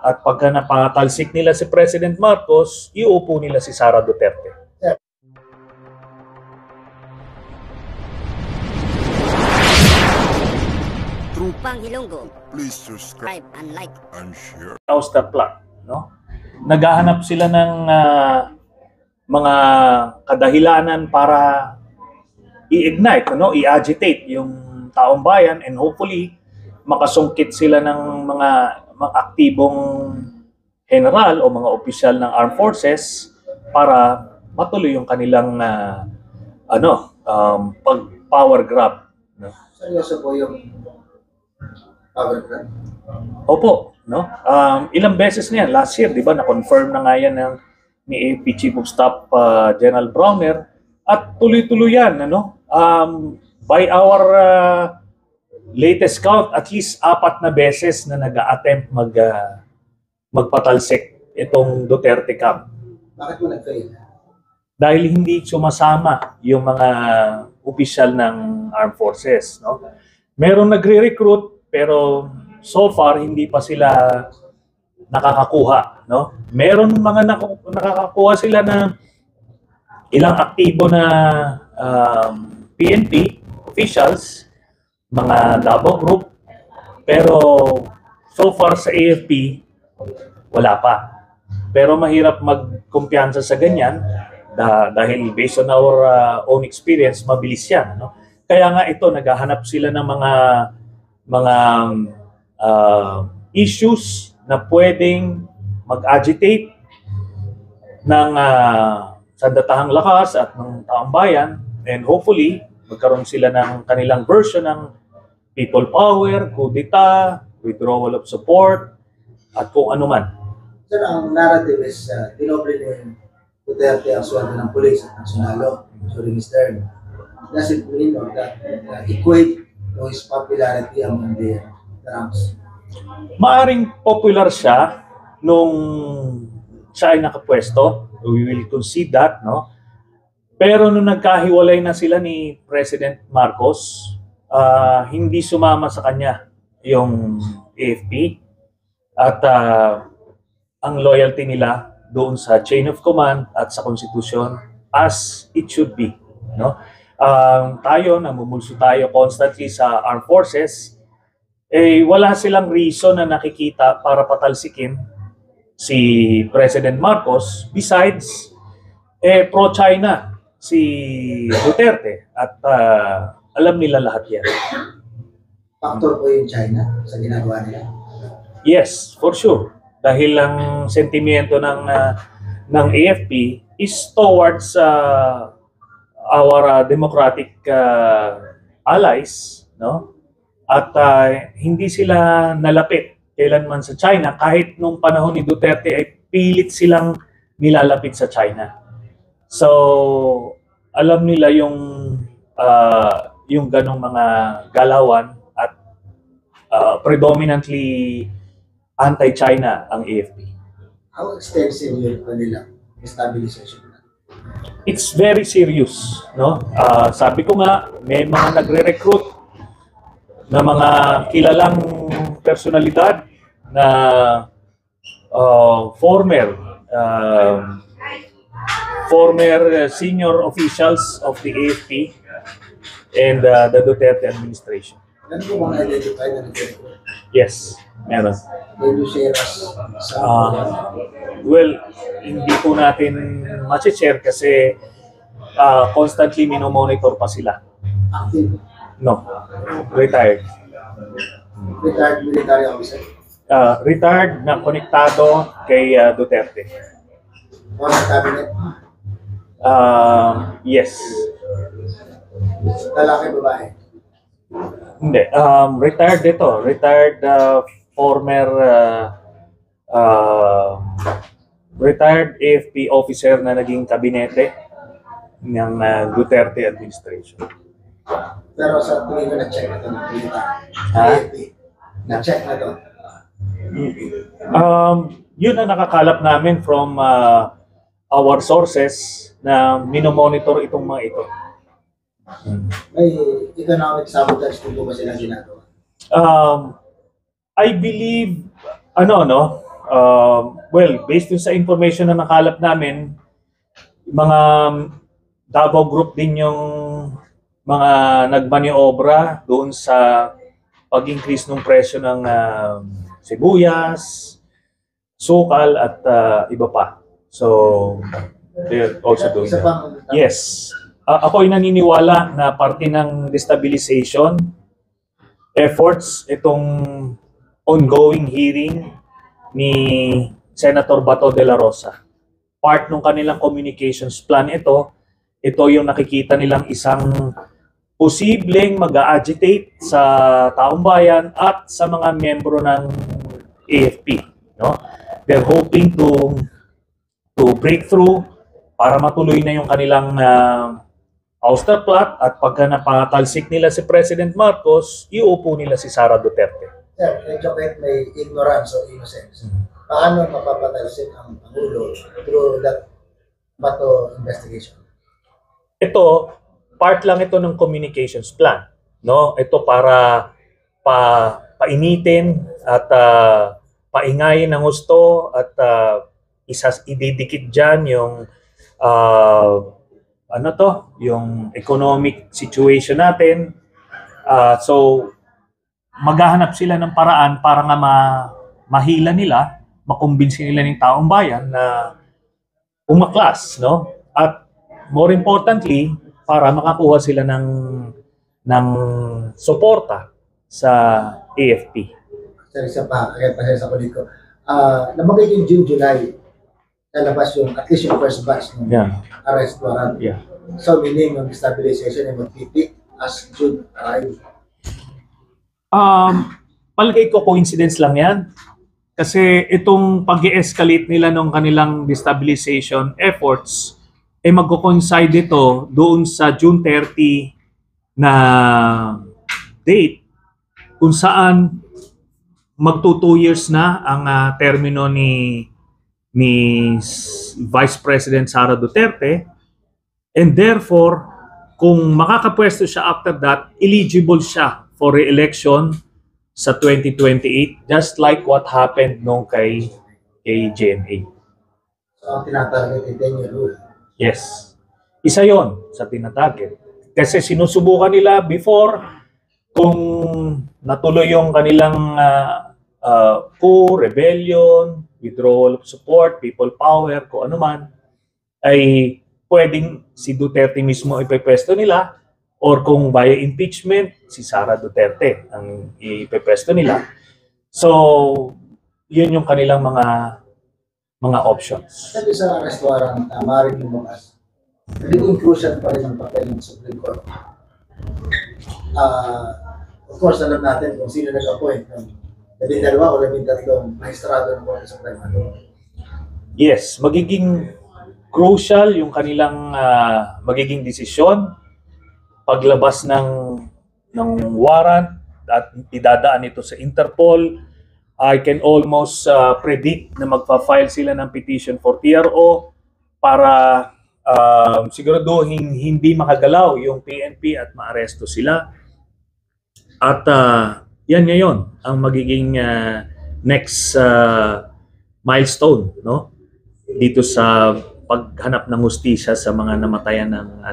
At pagka napatalsik nila si President Marcos, iuupo nila si Sara Duterte. Trupang Hilonggo. Please subscribe and like and share. How's the plot? No? Naghahanap sila ng mga kadahilanan para i-ignite, i-agitate yung taong bayan, and hopefully makasungkit sila ng mga aktibong general o mga opisyal ng armed forces para matuloy yung kanilang pag-power grab. No? Seryoso po yung power grab? Opo, no? Ilang beses na yan. Last year, di ba, na-confirm na nga yan ni AFP Chief of Staff General Browner, at tuloy-tuloy yan, by our latest count, at least 4 na beses na nag-a-attempt magpatalsik itong Duterte camp. Bakit mo nag-fail? Dahil hindi sumasama yung mga opisyal ng armed forces, no? Meron nagre-recruit, pero so far hindi pa sila nakakakuha, no? Meron mga nakakakuha sila na ilang aktibo na PNP officials, mga Davao Group, pero so far sa AFP wala pa. Pero mahirap magkumpiyansa sa ganyan dahil based on our own experience, mabilis yan, no? Kaya nga ito, naghahanap sila ng mga issues na pwedeng mag-agitate ng sandatahang lakas at ng taong bayan, and hopefully magkaroon sila ng kanilang version ng people power, coup d'etat, withdrawal of support, at kung ano man. Sir, ang narrative is dinoble ni Duterte ang sweldo ng pulis at nasyonalo during his term. Does it mean that equate to his popularity among the ranks? Maaring popular siya nung siya ay nakapwesto. We will concede that, no? Pero nung nagkahiwalay na sila ni President Marcos, hindi sumama sa kanya yung AFP, at ang loyalty nila doon sa chain of command at sa Constitution as it should be, no? Tayo, namumulso tayo constantly sa armed forces, wala silang reason na nakikita para patalsikin si President Marcos, besides pro-China si Duterte, at alam nila lahat yan. Factor po yung China sa ginagawa nila? Yes, for sure. Dahil ang sentimiento ng AFP is towards our democratic allies, no? At hindi sila nalapit kailanman sa China, kahit nung panahon ni Duterte ay pilit silang nilalapit sa China. So, alam nila yung ganong mga galawan, at predominantly anti-China ang AFP. How extensive yung kanilang stabilization? It's very serious, no? Sabi ko nga, may mga nagre-recruit na mga kilalang personalidad na former senior officials of the AFP and the Duterte administration. Ano po mga identified na nag-recruit? Yes, meron. May Luceras sa Well, hindi po natin ma-share kasi constantly minomonitor pa sila. active, No, retired. retired military officer. Retired na konektado kay Duterte. O sa cabinet, Yes. lalaki, babae. Hindi. Retired ito. Retired former retired AFP officer na naging kabinete ng Duterte administration. Pero sa tingin ko na-check na ito ng military. Ha? AFP. Na-check na ito. Yun ang nakakalap namin from our sources na minomonitor itong mga ito. May economic sabotage din po ba sila ginagawa? I believe, Well, based dun sa information na nakalap namin, mga Davao Group din yung mga nagmaniobra doon sa pag-increase ng presyo ng sibuyas, sukal at iba pa. So, they're also doing Isa that. pang Yes. Ako ay naniniwala na parte ng destabilization efforts itong ongoing hearing ni Senator Bato de la Rosa. Part ng kanilang communications plan ito yung nakikita nilang isang posibleng mag-agitate sa taong bayan at sa mga miyembro ng AFP, no? They're hoping to break through para matuloy na yung kanilang ouster plot, at pagka napatalsik nila si President Marcos, iuupo nila si Sara Duterte. Sir, medyo kahit may ignorance o innocence, paano mapapatalsik ang Pangulo through that Bato investigation? Ito, part lang ito ng communications plan, no? Ito para painitin at paingayin ng gusto at ididikit diyan yung yung economic situation natin. So maghahanap sila ng paraan para nga mahila nila, makumbinsi nila ng taong bayan na umaklas, no? At more importantly, para makakuha sila ng suporta sa AFP. Sir, isa pa, kaya pasensya ko dito. Na magiging June, July, lalabas yung, at least yung first batch ng arrest warrant. Yeah. So, meaning, yung stabilization ay magpipik as June arrive. Palagay ko coincidence lang yan. Kasi itong pag-escalate nila ng kanilang destabilization efforts, magko-coincide ito doon sa June 30 na date kung saan magto 2 years na ang termino ni Vice President Sara Duterte, and therefore kung makakapwesto siya after that, eligible siya for re-election sa 2028, just like what happened nung kay JMA. So, ang tinatarget ay 10-year rule. Yes. Isa yon sa tinatarget. Kasi sinusubukan nila before kung natuloy yung kanilang coup, rebellion, withdrawal of support, people power, kung ano man, ay pwedeng si Duterte mismo ipepwesto nila, or kung via impeachment, si Sara Duterte ang ipepwesto nila. So, yun yung kanilang mga options. Sabi sa arrest warrant, maaaring lumakas, naging crucial pa rin ang papel ng Supreme Court. Of course, alam natin kung sino nag-appoint ng 12 o 13 maestrado ng Korte Suprema. Yes, magiging crucial yung kanilang magiging desisyon paglabas ng warrant at idadaan ito sa Interpol. I can almost predict na magpa-file sila ng petition for TRO para siguraduhin hindi makagalaw yung PNP at maaresto sila. At yan ngayon ang magiging next milestone, no? Dito sa paghanap ng hustisya sa mga namatayan ng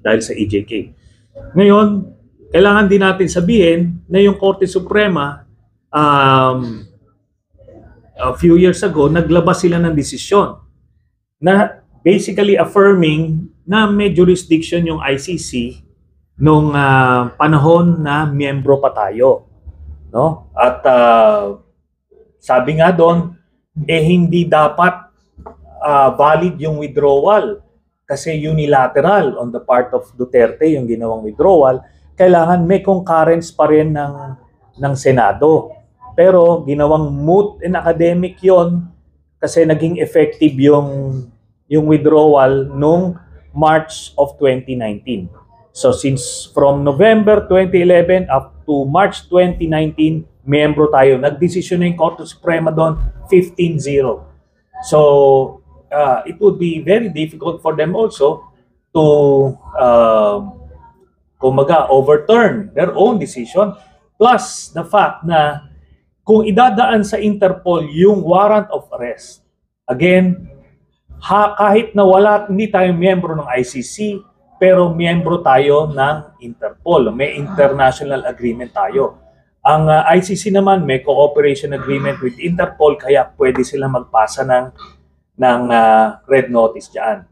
dahil sa EJK. Ngayon, kailangan din natin sabihin na yung Korte Suprema a few years ago naglabas sila ng desisyon na basically affirming na may jurisdiction yung ICC nung panahon na miyembro pa tayo, no? At sabi nga doon, hindi dapat valid yung withdrawal kasi unilateral on the part of Duterte yung ginawang withdrawal. Kailangan may concurrence pa rin ng Senado. Pero ginawang moot and academic yon kasi naging effective yung withdrawal nung March of 2019. So since from November 2011 up to March 2019, miyembro tayo. Nagdesisyon na yung Korte Suprema doon, 15-0. So it would be very difficult for them also to overturn their own decision. Plus the fact na kung idadaan sa Interpol yung warrant of arrest. Again, kahit na hindi tayo miyembro ng ICC, pero miyembro tayo ng Interpol. May international agreement tayo. Ang ICC naman may cooperation agreement with Interpol, kaya pwede sila magpasa ng red notice diyan.